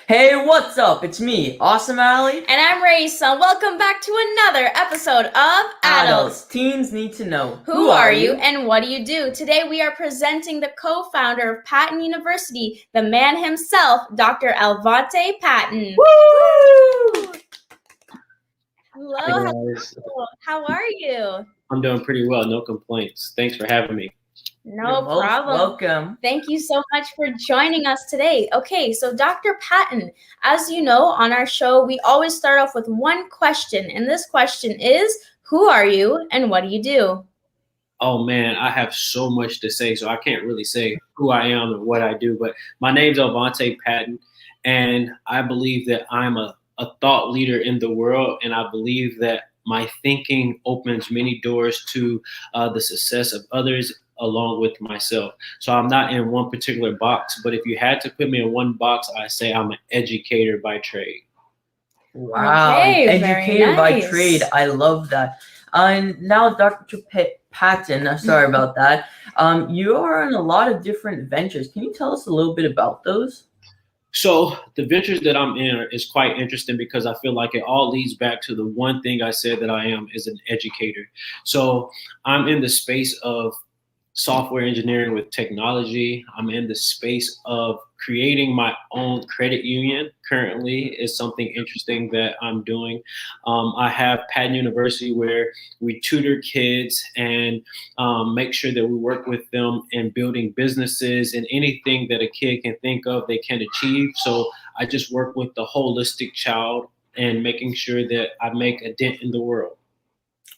Hey, what's up? It's me, Awesome Alley. And I'm Raisa. Welcome back to another episode of Adults, teens need to know. Who are you and what do you do? Today we are presenting the co-founder of Patton University, the man himself, Dr. Alvante Patton. Woo! Hello, Hey guys, how are you? I'm doing pretty well. No complaints. Thanks for having me. No You're most problem. welcome. Thank you so much for joining us today. Okay, so Dr. Patton, as you know, on our show, we always start off with one question. And this question is, who are you and what do you do? Oh man, I have so much to say, so I can't really say who I am and what I do. But my name's Alvante Patton, and I believe that I'm a thought leader in the world, and I believe that my thinking opens many doors to the success of others along with myself. So I'm not in one particular box, but if you had to put me in one box, I say I'm an educator by trade. Wow, Okay, educator by nice. trade. I love that. And now, Dr. Patton, sorry about that. You are in a lot of different ventures. Can you tell us a little bit about those? So the ventures that I'm in is quite interesting because I feel like it all leads back to the one thing I said that I am is an educator. So I'm in the space of software engineering with technology. I'm in the space of creating my own credit union. Currently, is something interesting that I'm doing. I have Patton University where we tutor kids and make sure that we work with them in building businesses and anything that a kid can think of they can achieve. So I just work with the holistic child and making sure that I make a dent in the world.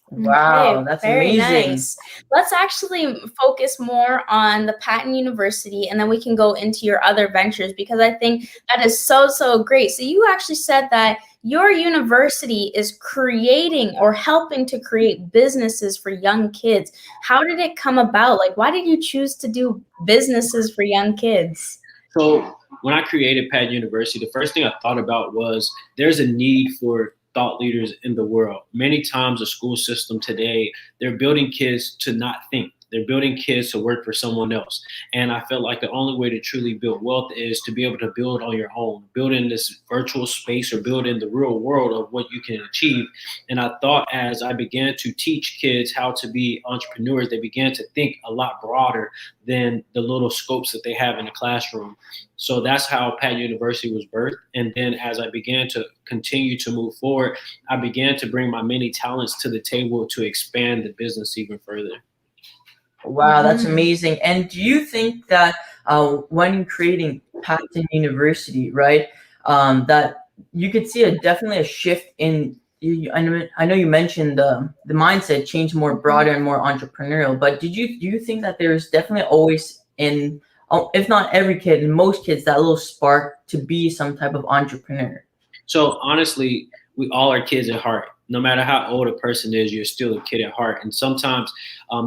Wow, Okay, that's very amazing. nice. Let's actually focus more on the Patton University and then we can go into your other ventures because I think that is so great. So you actually said that your university is creating or helping to create businesses for young kids. How did it come about? Like, why did you choose to do businesses for young kids? So when I created Patton University, the first thing I thought about was there's a need for thought leaders in the world. Many times the school system today, they're building kids to not think. They're building kids to work for someone else. And I felt like the only way to truly build wealth is to be able to build on your own, build in this virtual space or build in the real world of what you can achieve. And I thought as I began to teach kids how to be entrepreneurs, they began to think a lot broader than the little scopes that they have in the classroom. So that's how Patton University was birthed. And then as I began to continue to move forward, I began to bring my many talents to the table to expand the business even further. Wow, that's amazing. And do you think that when creating Patton University, right, that you could see definitely a shift in I know you mentioned the mindset change more broader and more entrepreneurial, but do you think that there's definitely always in if not every kid, in most kids, that little spark to be some type of entrepreneur? So honestly, we all are kids at heart. No matter how old a person is, you're still a kid at heart. And sometimes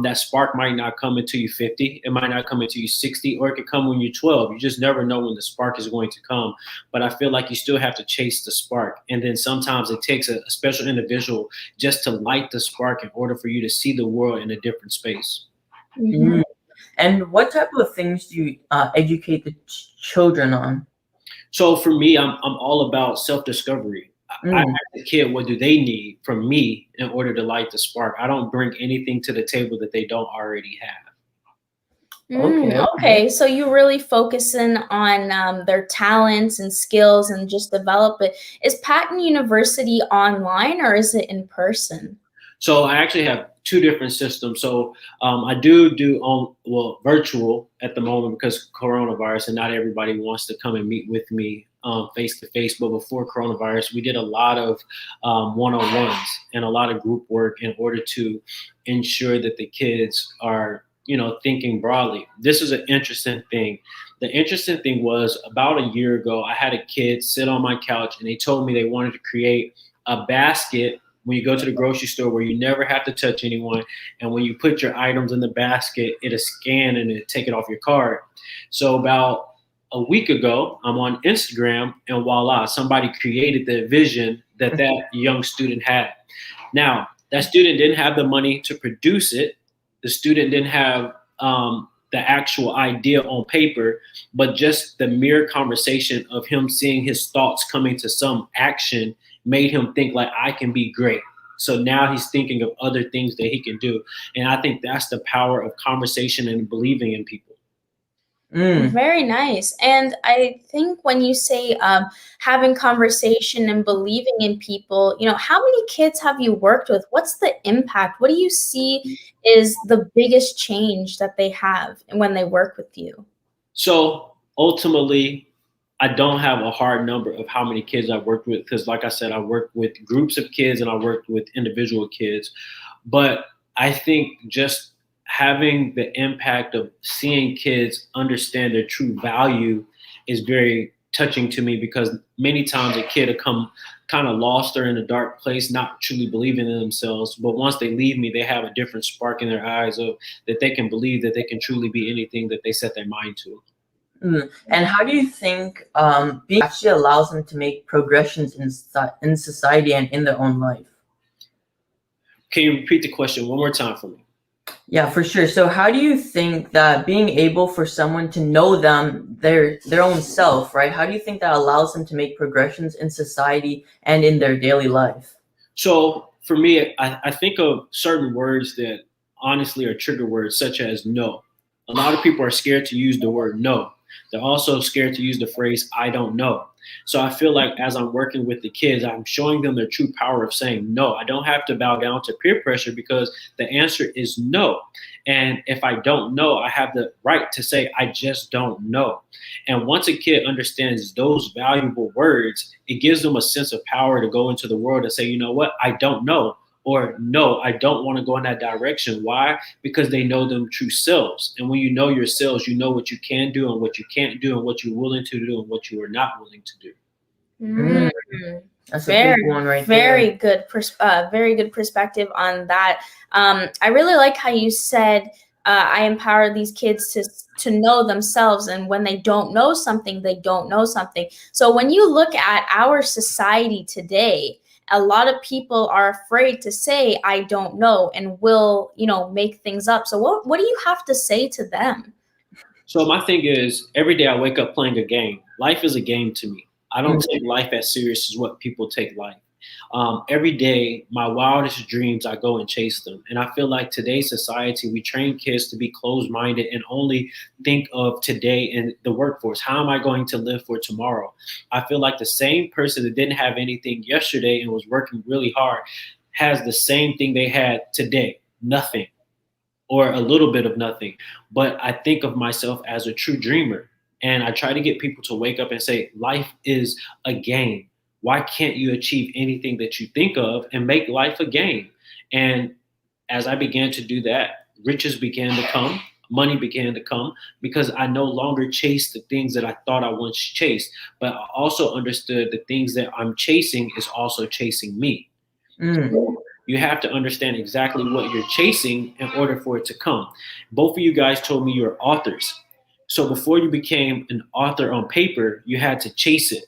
that spark might not come until you're 50. It might not come until you're 60, or it could come when you're 12. You just never know when the spark is going to come. But I feel like you still have to chase the spark. And then sometimes it takes a special individual just to light the spark in order for you to see the world in a different space. Mm. And what type of things do you educate the children on? So for me, I'm all about self-discovery. I ask the kid, what do they need from me in order to light the spark? I don't bring anything to the table that they don't already have. Okay, so you really focusing on their talents and skills and just develop it. Is Patton University online or is it in person? So I actually have two different systems. So I do virtual at the moment because coronavirus, and not everybody wants to come and meet with me face to face. But before coronavirus, we did a lot of one-on-ones and a lot of group work in order to ensure that the kids are, thinking broadly. This is an interesting thing. The interesting thing was about a year ago, I had a kid sit on my couch and they told me they wanted to create a basket when you go to the grocery store where you never have to touch anyone. And when you put your items in the basket, it'll scan and it'll take it off your card. So about a week ago, I'm on Instagram and voila, somebody created the vision that young student had. Now, that student didn't have the money to produce it. The student didn't have the actual idea on paper, but just the mere conversation of him seeing his thoughts coming to some action made him think like, I can be great. So now he's thinking of other things that he can do. And I think that's the power of conversation and believing in people. Very nice. And I think when you say having conversation and believing in people, how many kids have you worked with? What's the impact? What do you see is the biggest change that they have when they work with you? So ultimately, I don't have a hard number of how many kids I've worked with, because like I said, I worked with groups of kids and I worked with individual kids. But I think just having the impact of seeing kids understand their true value is very touching to me, because many times a kid will come kind of lost or in a dark place, not truly believing in themselves. But once they leave me, they have a different spark in their eyes of that they can believe that they can truly be anything that they set their mind to. And how do you think being actually allows them to make progressions in society and in their own life? Can you repeat the question one more time for me? Yeah, for sure. So how do you think that being able for someone to know their own self, right? How do you think that allows them to make progressions in society and in their daily life? So for me, I think of certain words that honestly are trigger words, such as no. A lot of people are scared to use the word no. They're also scared to use the phrase, I don't know. So I feel like as I'm working with the kids, I'm showing them the true power of saying no. I don't have to bow down to peer pressure, because the answer is no. And if I don't know, I have the right to say, I just don't know. And once a kid understands those valuable words, it gives them a sense of power to go into the world and say, you know what, I don't know. Or no, I don't want to go in that direction. Why? Because they know them true selves. And when you know your selves, you know what you can do and what you can't do, and what you're willing to do and what you are not willing to do. That's a big one right very there. Very good perspective on that. I really like how you said I empower these kids to know themselves, and when they don't know something, they don't know something. So when you look at our society today, a lot of people are afraid to say I don't know and will make things up. So what do you have to say to them? So my thing is, every day I wake up playing a game. Life is a game to me. I don't take life as serious as what people take life. Every day, my wildest dreams, I go and chase them. And I feel like today's society, we train kids to be closed-minded and only think of today in the workforce. How am I going to live for tomorrow? I feel like the same person that didn't have anything yesterday and was working really hard has the same thing they had today, nothing, or a little bit of nothing. But I think of myself as a true dreamer. And I try to get people to wake up and say, life is a game. Why can't you achieve anything that you think of and make life a game? And as I began to do that, riches began to come, money began to come, because I no longer chased the things that I thought I once chased, but I also understood the things that I'm chasing is also chasing me. So you have to understand exactly what you're chasing in order for it to come. Both of you guys told me you're authors. So before you became an author on paper, you had to chase it.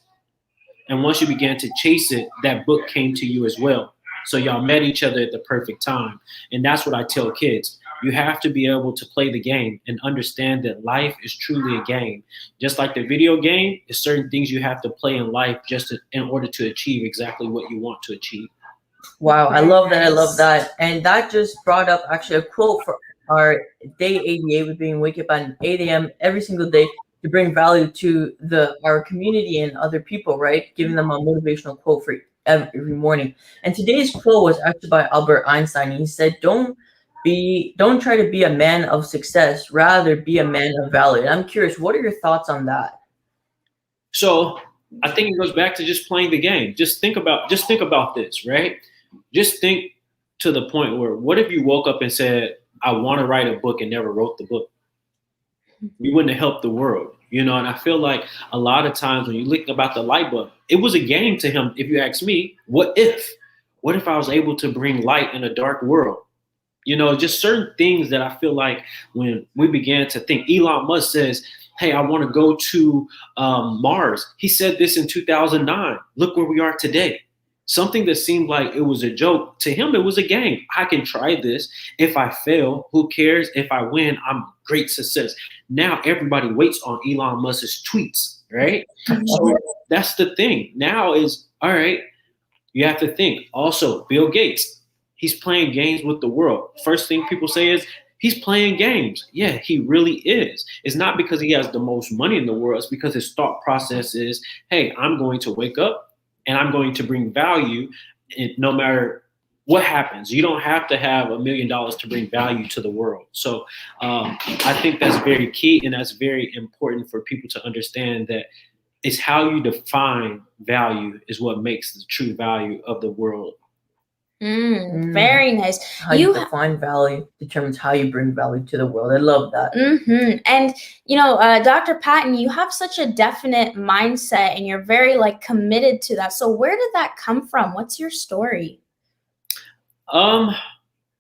And once you began to chase it, that book came to you as well. So y'all met each other at the perfect time. And that's what I tell kids. You have to be able to play the game and understand that life is truly a game. Just like the video game, there's certain things you have to play in life in order to achieve exactly what you want to achieve. Wow, I love that. I love that. And that just brought up actually a quote for our day 88 with being wake up at 8 a.m. every single day to bring value to our community and other people, right? Giving them a motivational quote for every morning. And today's quote was actually by Albert Einstein. He said, don't try to be a man of success, rather be a man of value. And I'm curious, what are your thoughts on that? So I think it goes back to just playing the game. Just think about this, right? Just think to the point where, what if you woke up and said, I want to write a book, and never wrote the book? You wouldn't have helped the world, And I feel like a lot of times when you think about the light bulb, it was a game to him. If you ask me, what if I was able to bring light in a dark world? Just certain things that I feel like when we began to think. Elon Musk says, hey, I want to go to Mars. He said this in 2009. Look where we are today. something that seemed like it was a joke, to him it was a game. I can try this. If I fail, who cares? If I win, I'm great success. Now everybody waits on Elon Musk's tweets, right? So that's the thing. Now is, all right, you have to think. Also, Bill Gates, he's playing games with the world. First thing people say is, he's playing games. Yeah, he really is. It's not because he has the most money in the world. It's because his thought process is, hey, I'm going to wake up and I'm going to bring value no matter what happens. You don't have to have $1 million to bring value to the world. So I think that's very key, and that's very important for people to understand that it's how you define value is what makes the true value of the world. Very nice. How you define value determines how you bring value to the world. I love that. And Dr. Patton, you have such a definite mindset, and you're very committed to that. So where did that come from? What's your story?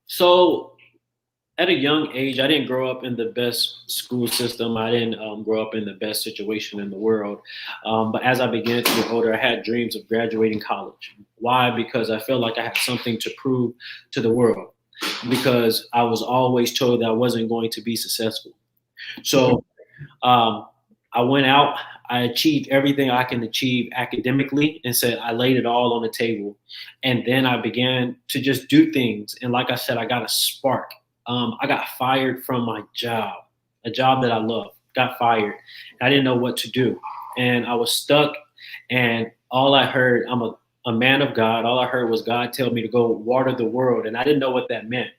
So at a young age, I didn't grow up in the best school system. I didn't grow up in the best situation in the world. But as I began to get older, I had dreams of graduating college. Why? Because I felt like I had something to prove to the world, because I was always told that I wasn't going to be successful. So I went out, I achieved everything I can achieve academically, and said I laid it all on the table. And then I began to just do things. And like I said, I got a spark. I got fired from my job, a job that I love, got fired. I didn't know what to do. And I was stuck. And all I heard, I'm a man of God. All I heard was God tell me to go water the world. And I didn't know what that meant.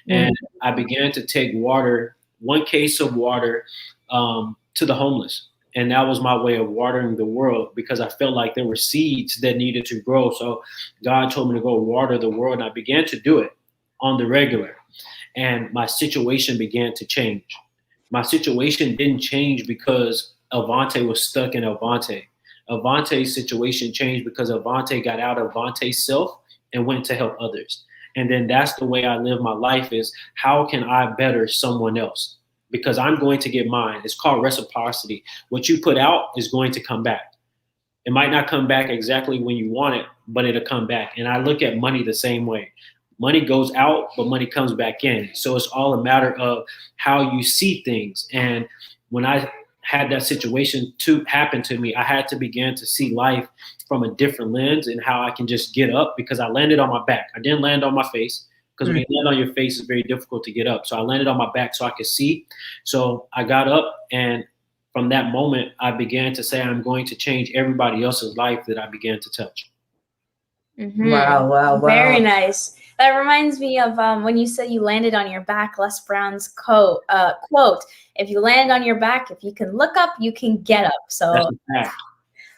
And I began to take water, one case of water, to the homeless. And that was my way of watering the world, because I felt like there were seeds that needed to grow. So God told me to go water the world. And I began to do it on the regular. And my situation began to change. My situation didn't change because Avante was stuck in Avante. Avante's situation changed because Avante got out of Avante's self and went to help others. And then that's the way I live my life, is how can I better someone else? Because I'm going to get mine. It's called reciprocity. What you put out is going to come back. It might not come back exactly when you want it, but it'll come back. And I look at money the same way. Money goes out, but money comes back in. So it's all a matter of how you see things. And when I had that situation happen to me, I had to begin to see life from a different lens, and how I can just get up, because I landed on my back. I didn't land on my face, because when you land on your face, it's very difficult to get up. So I landed on my back so I could see. So I got up, and from that moment, I began to say, I'm going to change everybody else's life that I began to touch. Wow. Very nice. That reminds me of when you said you landed on your back, Les Brown's quote, if you land on your back, if you can look up, you can get up. So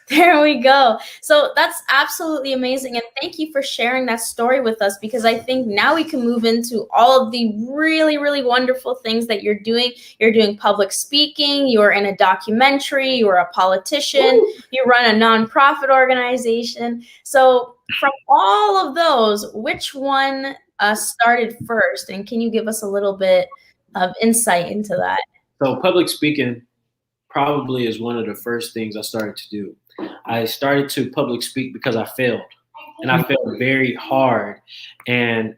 there we go. So that's absolutely amazing. And thank you for sharing that story with us, because I think now we can move into all of the really, really wonderful things that you're doing. You're doing public speaking. You're in a documentary. You're a politician. You run a nonprofit organization. So from all of those, which one started first? And can you give us a little bit of insight into that? So public speaking probably is one of the first things I started to do. I started to public speak because I failed, and I failed very hard. And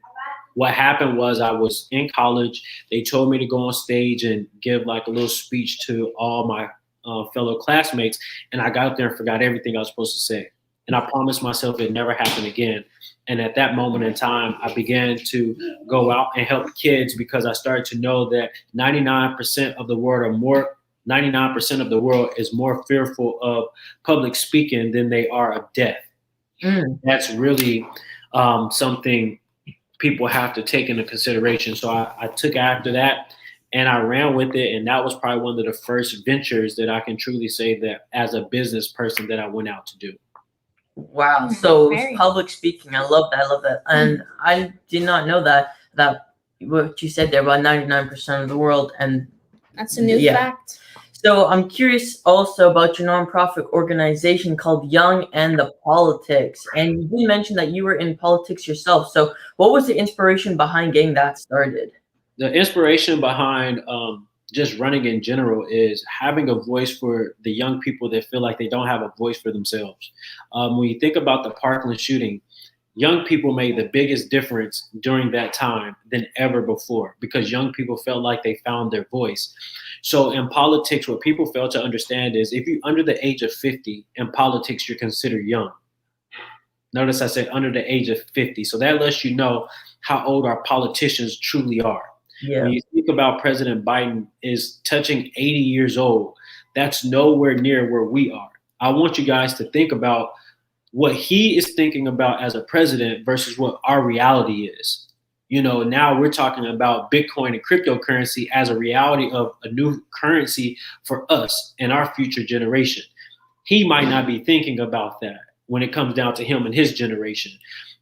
what happened was, I was in college. They told me to go on stage and give like a little speech to all my fellow classmates. And I got up there and forgot everything I was supposed to say. And I promised myself it'd never happen again. And at that moment in time, I began to go out and help kids, because I started to know that 99% of the world is more fearful of public speaking than they are of death. That's really something people have to take into consideration. So I took after that, and I ran with it. And that was probably one of the first ventures that I can truly say that as a business person that I went out to do. Wow. So public speaking, I love that. And I did not know that what you said there about 99% of the world. And that's a new fact. So I'm curious also about your nonprofit organization called Young and the Politics. And you did mention that you were in politics yourself. So what was the inspiration behind getting that started? The inspiration behind just running in general is having a voice for the young people that feel like they don't have a voice for themselves. When you think about the Parkland shooting, young people made the biggest difference during that time than ever before because young people felt like they found their voice. So in politics, what people fail to understand is if you're under the age of 50 in politics, you're considered young. Notice I said under the age of 50. So that lets you know how old our politicians truly are. Yeah. When you think about President Biden is touching 80 years old, that's nowhere near where we are. I want you guys to think about what he is thinking about as a president versus what our reality is. You know, now we're talking about Bitcoin and cryptocurrency as a reality of a new currency for us and our future generation. He might not be thinking about that when it comes down to him and his generation.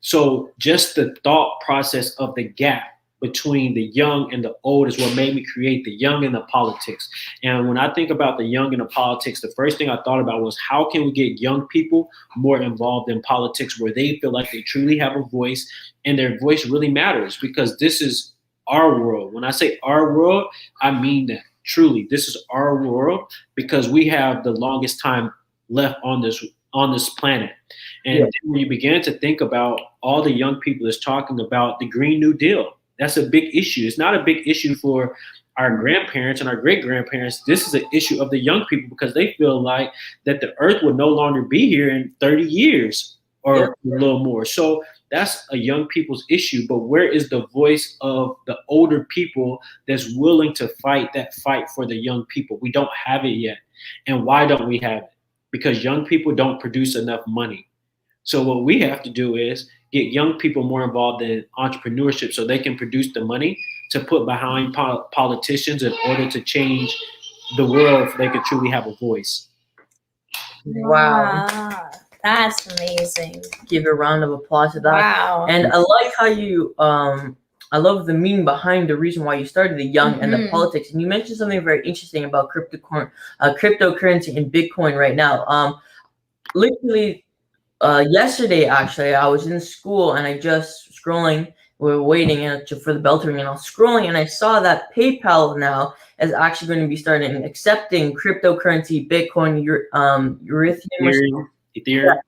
So just the thought process of the gap between the young and the old is what made me create the young and the politics. And when I think about the young and the politics, the first thing I thought about was how can we get young people more involved in politics where they feel like they truly have a voice and their voice really matters, because this is our world. When I say our world, I mean that truly. This is our world because we have the longest time left on this planet. And when you begin to think about all the young people that's talking about the Green New Deal, that's a big issue. It's not a big issue for our grandparents and our great grandparents. This is an issue of the young people because they feel like that the earth will no longer be here in 30 years or a little more. So that's a young people's issue. But where is the voice of the older people that's willing to fight that fight for the young people? We don't have it yet. And why don't we have it? Because young people don't produce enough money. So what we have to do is get young people more involved in entrepreneurship so they can produce the money to put behind politicians in order to change the world if they could truly have a voice. Wow. That's amazing. Give a round of applause to that. Wow. And I like how you, I love the meaning behind the reason why you started the young and the politics. And you mentioned something very interesting about cryptocurrency and Bitcoin right now. Literally, yesterday, actually, I was in school and I just scrolling. We were waiting for the bell to ring, and I was scrolling and I saw that PayPal now is actually going to be starting accepting cryptocurrency, Bitcoin, Ethereum.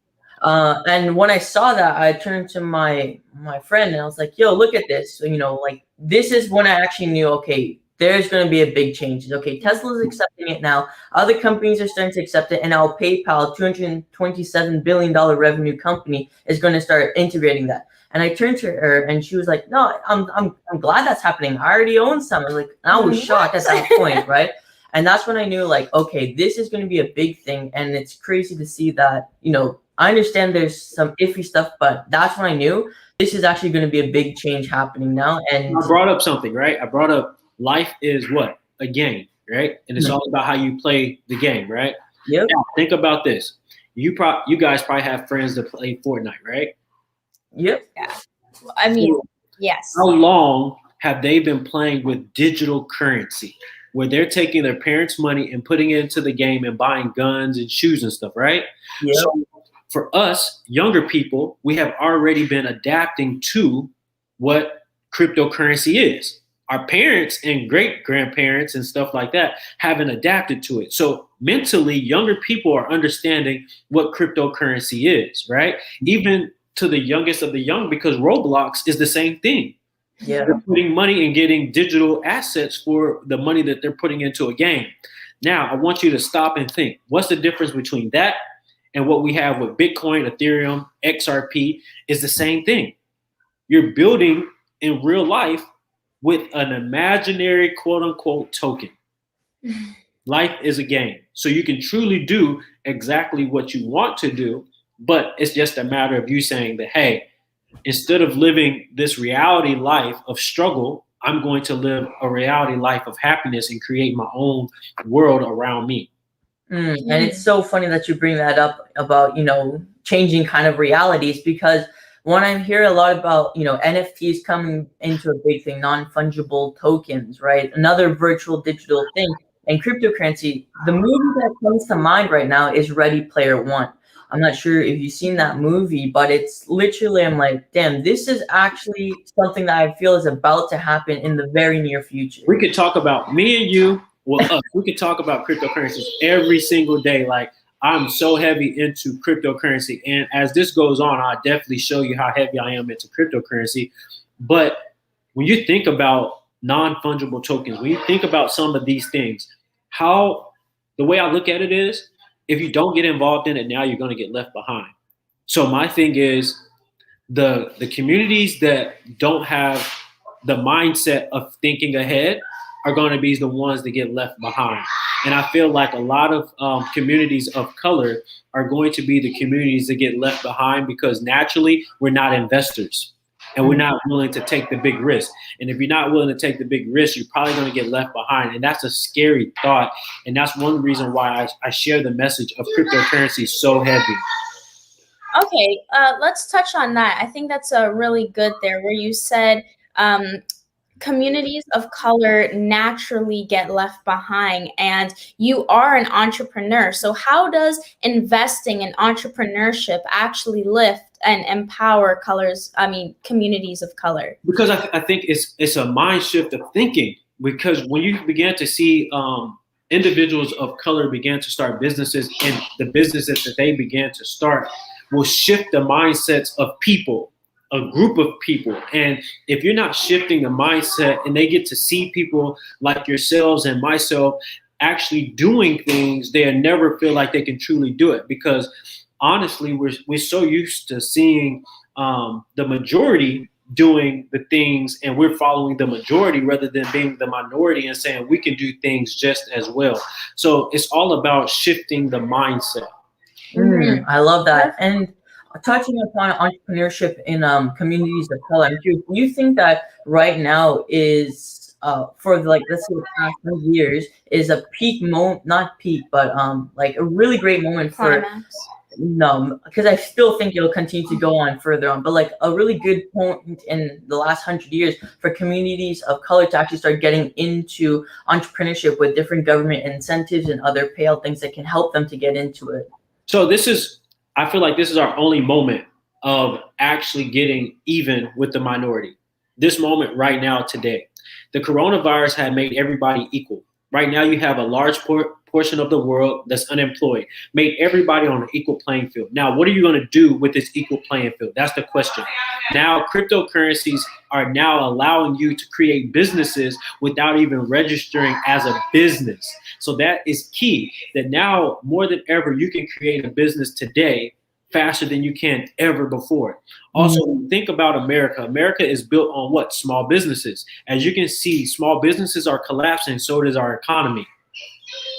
And when I saw that, I turned to my friend and I was like, "Yo, look at this!" So, like this is when I actually knew, okay, there's going to be a big change. Okay, Tesla's accepting it now. Other companies are starting to accept it, and now PayPal, $227 billion revenue company, is going to start integrating that. And I turned to her, and she was like, "No, I'm glad that's happening. I already own some." I was shocked at that point, right? And that's when I knew, like, okay, this is going to be a big thing, and it's crazy to see that. I understand there's some iffy stuff, but that's when I knew this is actually going to be a big change happening now. And I brought up something, right? I brought up life is what? A game, right? And it's all about how you play the game, right? Yep. Now, think about this. You guys probably have friends that play Fortnite, right? Yep. Yeah. I mean, yes. How long have they been playing with digital currency, where they're taking their parents' money and putting it into the game and buying guns and shoes and stuff, right? Yep. So for us, younger people, we have already been adapting to what cryptocurrency is. Our parents and great grandparents and stuff like that haven't adapted to it. So mentally, younger people are understanding what cryptocurrency is, right? Even to the youngest of the young, because Roblox is the same thing. Yeah. They're putting money and getting digital assets for the money that they're putting into a game. Now, I want you to stop and think, what's the difference between that and what we have with Bitcoin, Ethereum, XRP is the same thing. You're building in real life with an imaginary quote unquote token. Life is a game. So you can truly do exactly what you want to do, but it's just a matter of you saying that, hey, instead of living this reality life of struggle, I'm going to live a reality life of happiness and create my own world around me. And it's so funny that you bring that up about, changing kind of realities, because when I hear a lot about, NFTs coming into a big thing, non-fungible tokens, right? Another virtual digital thing, and cryptocurrency, the movie that comes to mind right now is Ready Player One. I'm not sure if you've seen that movie, but it's literally, I'm like, damn, this is actually something that I feel is about to happen in the very near future. We could talk about me and you we could talk about cryptocurrencies every single day. Like, I'm so heavy into cryptocurrency. And as this goes on, I'll definitely show you how heavy I am into cryptocurrency. But when you think about non-fungible tokens, when you think about some of these things, the way I look at it is, if you don't get involved in it now, you're going to get left behind. So my thing is, the communities that don't have the mindset of thinking ahead are going to be the ones that get left behind. And I feel like a lot of communities of color are going to be the communities that get left behind, because naturally we're not investors and we're not willing to take the big risk. And if you're not willing to take the big risk, you're probably going to get left behind. And that's a scary thought. And that's one reason why I share the message of cryptocurrency so heavy. Okay, let's touch on that. I think that's a really good there, where you said communities of color naturally get left behind, and you are an entrepreneur. So how does investing in entrepreneurship actually lift and empower communities of color? Because I think it's a mind shift of thinking. Because when you begin to see individuals of color begin to start businesses, and the businesses that they began to start will shift the mindsets of people, a group of people. And if you're not shifting the mindset, and they get to see people like yourselves and myself actually doing things, they'll never feel like they can truly do it. Because honestly, we're so used to seeing the majority doing the things, and we're following the majority rather than being the minority and saying we can do things just as well. So it's all about shifting the mindset. I love that. And touching upon entrepreneurship in communities of color, I'm curious, do you think that right now is for like, let's say the past 10 years is a peak moment, not peak, but like a really great moment for climax? No, because I still think it'll continue to go on further on, but like a really good point in the last 100 years for communities of color to actually start getting into entrepreneurship with different government incentives and other payout things that can help them to get into it. So I feel like this is our only moment of actually getting even with the minority. This moment right now, today, the coronavirus had made everybody equal. Right now, you have a large portion of the world that's unemployed, made everybody on an equal playing field. Now, what are you going to do with this equal playing field? That's the question. Now, cryptocurrencies are now allowing you to create businesses without even registering as a business. So that is key, that now more than ever, you can create a business today faster than you can ever before. Also, when you think about America, America is built on what? Small businesses. As you can see, small businesses are collapsing, so does our economy.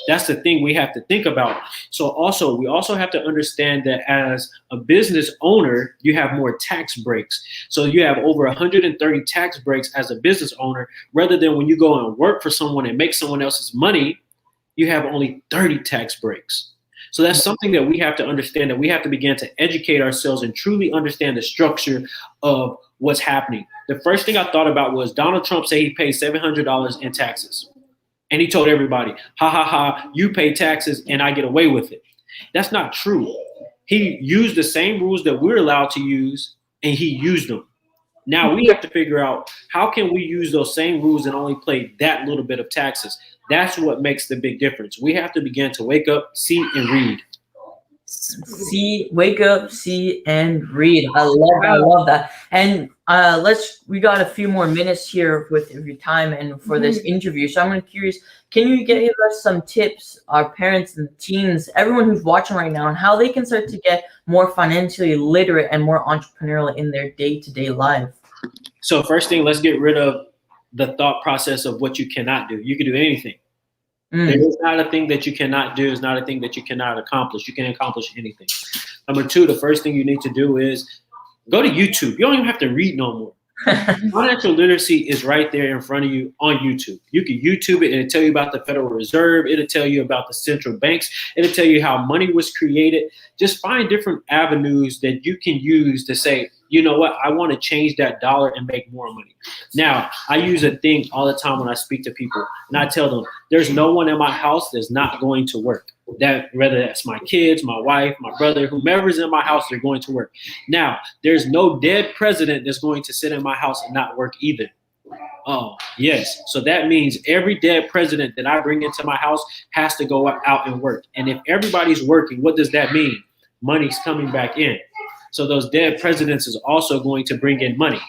That's the thing we have to think about. So we also have to understand that as a business owner, you have more tax breaks. So you have over 130 tax breaks as a business owner, rather than when you go and work for someone and make someone else's money, you have only 30 tax breaks. So that's something that we have to understand, that we have to begin to educate ourselves and truly understand the structure of what's happening. The first thing I thought about was Donald Trump said he paid $700 in taxes. And he told everybody, ha, ha, ha, you pay taxes and I get away with it. That's not true. He used the same rules that we're allowed to use, and he used them. Now we have to figure out, how can we use those same rules and only pay that little bit of taxes? That's what makes the big difference. We have to begin to wake up, see, and read. Wake up, see, and read. I love that. And we got a few more minutes here with your time and for this interview. So I'm curious, can you give us some tips, our parents and teens, everyone who's watching right now, on how they can start to get more financially literate and more entrepreneurial in their day-to-day life? So first thing, let's get rid of the thought process of what you cannot do. You can do anything. There is not a thing that you cannot do. It's not a thing that you cannot accomplish. You can accomplish anything. Number two, the first thing you need to do is go to YouTube. You don't even have to read no more. Financial literacy is right there in front of you on YouTube. You can YouTube it, and it'll tell you about the Federal Reserve. It'll tell you about the central banks. It'll tell you how money was created. Just find different avenues that you can use to say, you know what, I want to change that dollar and make more money. Now, I use a thing all the time when I speak to people, and I tell them, there's no one in my house that's not going to work. That whether that's my kids, my wife, my brother, whomever's in my house, they're going to work. Now, there's no dead president that's going to sit in my house and not work either. Oh, yes. So that means every dead president that I bring into my house has to go out and work. And if everybody's working, what does that mean? Money's coming back in. So those dead presidents is also going to bring in money.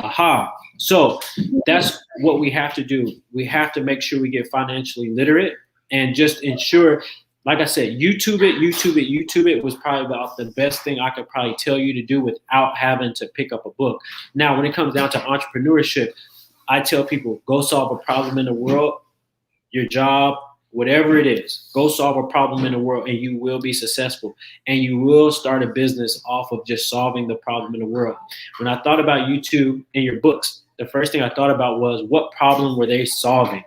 Aha. So that's what we have to do. We have to make sure we get financially literate and just ensure, like I said, YouTube it was probably about the best thing I could probably tell you to do without having to pick up a book. Now, when it comes down to entrepreneurship, I tell people, go solve a problem in the world, your job, whatever it is, go solve a problem in the world and you will be successful. And you will start a business off of just solving the problem in the world. When I thought about YouTube and your books, the first thing I thought about was, what problem were they solving?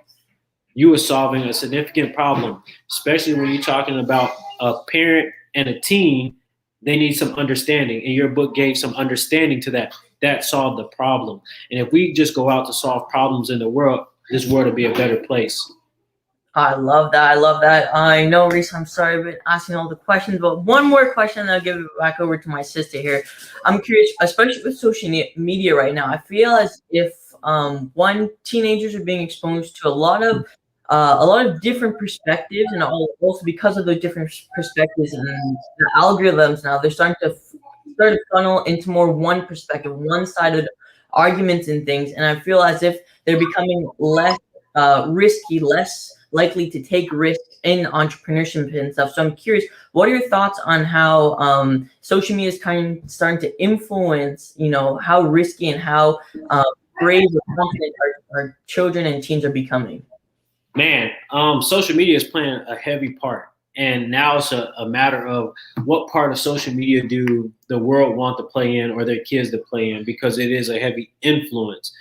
You were solving a significant problem, especially when you're talking about a parent and a teen. They need some understanding, and your book gave some understanding to that. That solved the problem. And if we just go out to solve problems in the world, this world will be a better place. I love that. I love that. I know, Reese, I'm sorry about asking all the questions, but one more question, and I'll give it back over to my sister here. I'm curious, especially with social media right now, I feel as if teenagers are being exposed to a lot of different perspectives, and also because of those different perspectives and the algorithms now, they're starting to funnel into more one perspective, one-sided arguments and things, and I feel as if they're becoming less risky, less likely to take risks in entrepreneurship and stuff. So I'm curious, what are your thoughts on how social media is kind of starting to influence, how risky and how brave or confident our children and teens are becoming? Man, social media is playing a heavy part. And now it's a matter of what part of social media do the world want to play in or their kids to play in, because it is a heavy influence.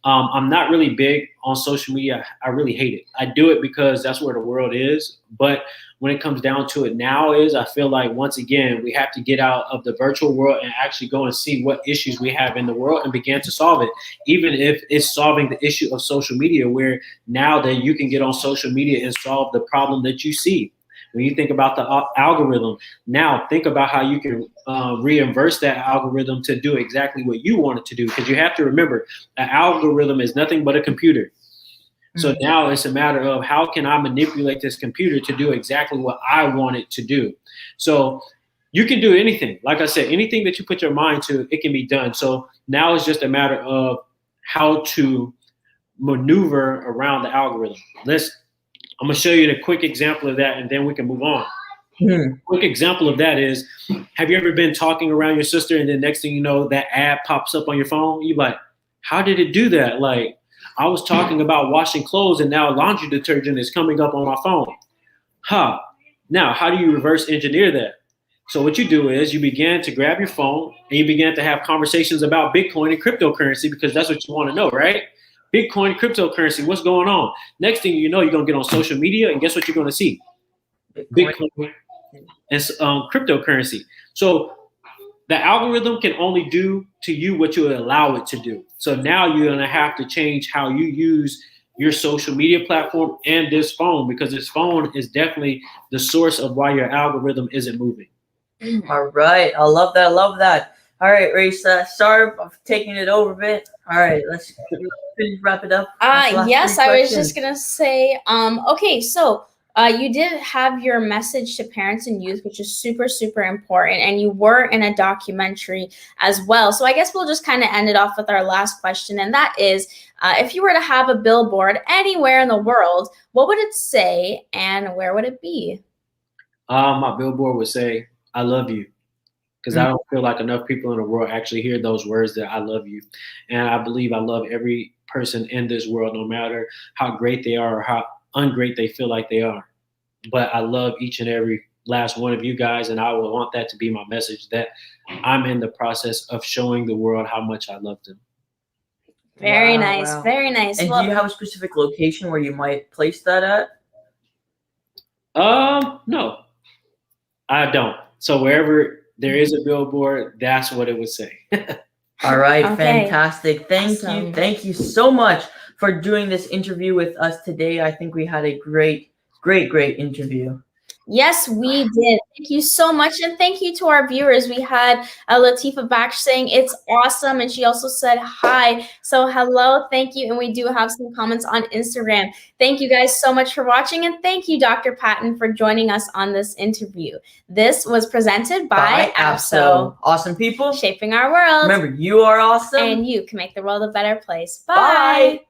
I'm not really big on social media. I really hate it. I do it because that's where the world is. But when it comes down to it now I feel like, once again, we have to get out of the virtual world and actually go and see what issues we have in the world and begin to solve it. Even if it's solving the issue of social media, where now that you can get on social media and solve the problem that you see. When you think about the algorithm, now think about how you can reinverse that algorithm to do exactly what you want it to do. Because you have to remember, an algorithm is nothing but a computer. So now it's a matter of, how can I manipulate this computer to do exactly what I want it to do? So you can do anything. Like I said, anything that you put your mind to, it can be done. So now it's just a matter of how to maneuver around the algorithm. I'm going to show you the quick example of that, and then we can move on. Quick example of that is, have you ever been talking around your sister, and then next thing you know, that ad pops up on your phone? You're like, how did it do that? Like, I was talking about washing clothes, and now laundry detergent is coming up on my phone. Now, how do you reverse engineer that? So what you do is you begin to grab your phone, and you begin to have conversations about Bitcoin and cryptocurrency, because that's what you want to know, right? Bitcoin, cryptocurrency, what's going on? Next thing you know, you're going to get on social media, and guess what you're going to see? Bitcoin and cryptocurrency. So the algorithm can only do to you what you allow it to do. So now you're going to have to change how you use your social media platform and this phone, because this phone is definitely the source of why your algorithm isn't moving. All right. I love that. Love that. All right, Race. Sorry for taking it over a bit. All right, let's wrap it up. Yes, I was just gonna say. Okay, so you did have your message to parents and youth, which is super, super important, and you were in a documentary as well. So I guess we'll just kind of end it off with our last question, and that is, if you were to have a billboard anywhere in the world, what would it say, and where would it be? My billboard would say, "I love you." Because I don't feel like enough people in the world actually hear those words, that I love you. And I believe I love every person in this world, no matter how great they are or how ungreat they feel like they are. But I love each and every last one of you guys, and I will want that to be my message, that I'm in the process of showing the world how much I love them. Very nice. Very nice. And do you have a specific location where you might place that at? No, I don't. So wherever there is a billboard, that's what it would say. All right, okay. Fantastic. Thank you so much for doing this interview with us today. I think we had a great interview. Yes, we did. Thank you so much. And thank you to our viewers. We had Latifa back saying it's awesome. And she also said hi. So hello, thank you. And we do have some comments on Instagram. Thank you guys so much for watching. And thank you, Dr. Patton, for joining us on this interview. This was presented by ABSO. Awesome people. Shaping our world. Remember, you are awesome. And you can make the world a better place. Bye. Bye.